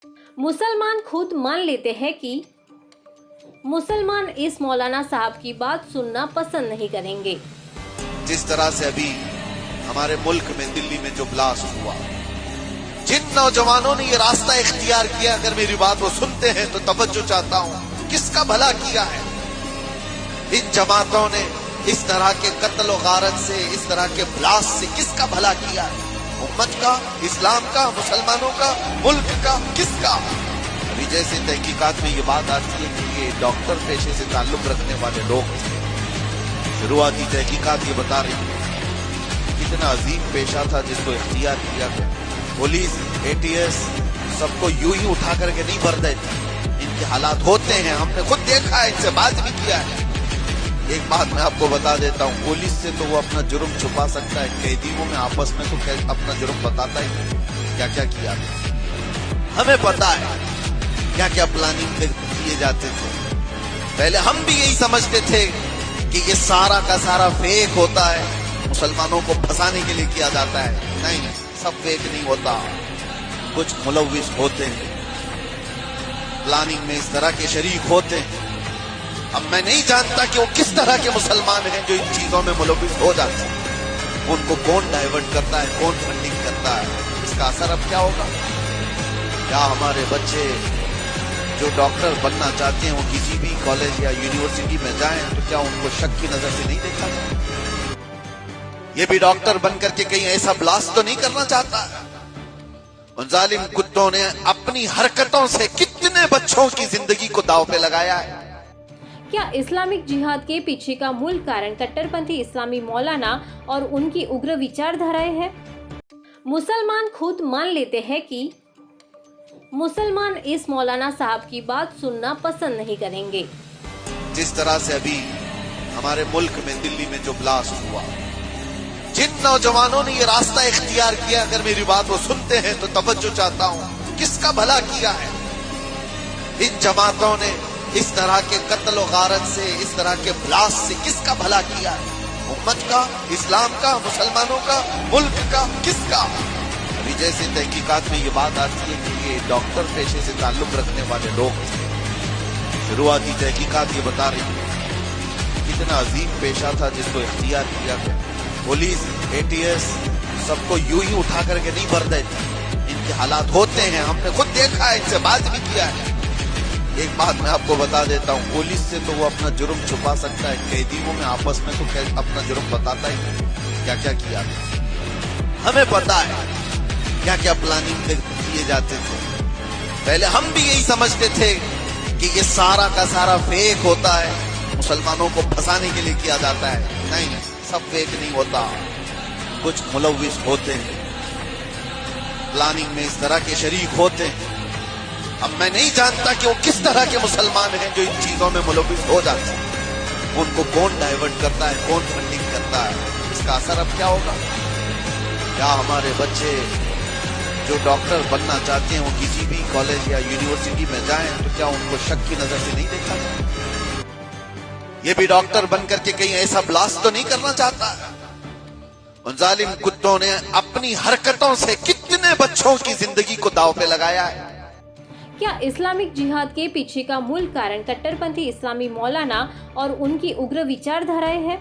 मुसलमान खुद मान लेते हैं कि मुसलमान इस मौलाना साहब की बात सुनना पसंद नहीं करेंगे। जिस तरह से अभी हमारे मुल्क में दिल्ली में जो ब्लास्ट हुआ, जिन नौजवानों ने ये रास्ता इख्तियार किया, अगर मेरी बात वो सुनते हैं तो तवज्जो चाहता हूं, किसका भला किया है। इन जमातों ने इस तरह के कत्ल और गारत से, इस तरह के ब्लास्ट से किसका भला किया है? उम्मत का, इस्लाम का, मुसलमानों का, मुल्क का, किसका? अभी जैसे तहकीकात में ये बात आती है कि ये डॉक्टर पेशे से ताल्लुक रखने वाले लोग, शुरुआती तहकीकात ये बता रही है कितना अजीम पेशा था जिसको इख्तियार किया गया। पुलिस, एटीएस सबको यूं ही उठा करके नहीं भर देती, इनके हालात होते हैं, हमने खुद देखा है, इनसे बात भी किया है। एक बात मैं आपको बता देता हूँ, पुलिस से तो वो अपना जुर्म छुपा सकता है, कैदियों में आपस में तो अपना जुर्म बताता ही क्या क्या किया। हमें पता है क्या क्या प्लानिंग किए जाते थे। पहले हम भी यही समझते थे कि ये सारा का सारा फेक होता है, मुसलमानों को फंसाने के लिए किया जाता है। नहीं, सब फेक नहीं होता, कुछ मुलव्विस होते हैं, प्लानिंग में इस तरह के शरीक होते हैं। अब मैं नहीं जानता कि वो किस तरह के मुसलमान हैं जो इन चीजों में मुलव्विस हो जाते हैं। उनको कौन डाइवर्ट करता है, कौन फंडिंग करता है, इसका असर अब क्या होगा? क्या हमारे बच्चे जो डॉक्टर बनना चाहते हैं वो किसी भी कॉलेज या यूनिवर्सिटी में जाएं तो क्या उनको शक की नजर से नहीं देखा जाए? ये भी डॉक्टर बन करके कहीं ऐसा ब्लास्ट तो नहीं करना चाहता? उन जालिम कुत्तों ने अपनी हरकतों से कितने बच्चों की जिंदगी को दांव पे लगाया है। क्या इस्लामिक जिहाद के पीछे का मूल कारण कट्टरपंथी इस्लामी मौलाना और उनकी उग्र विचारधाराएं हैं? मुसलमान खुद मान लेते हैं कि मुसलमान इस मौलाना साहब की बात सुनना पसंद नहीं करेंगे। जिस तरह से अभी हमारे मुल्क में दिल्ली में जो ब्लास्ट हुआ, जिन नौजवानों ने ये रास्ता इख्तियार किया, अगर मेरी बात वो सुनते हैं तो तवज्जो चाहता हूं, किसका भला किया है। इन जमातों ने इस तरह के कत्ल और गारत से, इस तरह के ब्लास्ट से किसका भला किया है? उम्मत का, इस्लाम का, मुसलमानों का, मुल्क का, किसका? अभी जैसे तहकीकात में ये बात आती है कि ये डॉक्टर पेशे से ताल्लुक रखने वाले लोग, शुरुआती तहकीकात ये बता रही है कितना अजीम पेशा था जिसको इख्तियार किया गया। पुलिस, एटीएस सबको यूं ही उठा करके नहीं भर देती, इनके हालात होते हैं, हमने खुद देखा है, इनसे बात भी किया है। एक बात मैं आपको बता देता हूँ, पुलिस से तो वो अपना जुर्म छुपा सकता है, कैदियों में आपस में तो अपना जुर्म बताता ही क्या क्या किया। हमें पता है क्या क्या प्लानिंग किए जाते थे। पहले हम भी यही समझते थे कि ये सारा का सारा फेक होता है, मुसलमानों को फंसाने के लिए किया जाता है। नहीं, सब फेक नहीं होता, कुछ मुलव्विस होते हैं, प्लानिंग में इस तरह के शरीक होते हैं। अब मैं नहीं जानता कि वो किस तरह के मुसलमान हैं जो इन चीजों में मुलव्विस हो जाते हैं। उनको कौन डाइवर्ट करता है, कौन फंडिंग करता है, इसका असर अब क्या होगा? क्या हमारे बच्चे जो डॉक्टर बनना चाहते हैं वो किसी भी कॉलेज या यूनिवर्सिटी में जाएं तो क्या उनको शक की नजर से नहीं देखा जाए? ये भी डॉक्टर बन करके कहीं ऐसा ब्लास्ट तो नहीं करना चाहता? उन जालिम कुत्तों ने अपनी हरकतों से कितने बच्चों की जिंदगी को दांव पे लगाया है। क्या इस्लामिक जिहाद के पीछे का मूल कारण कट्टरपंथी इस्लामी मौलाना और उनकी उग्र विचारधाराएं हैं?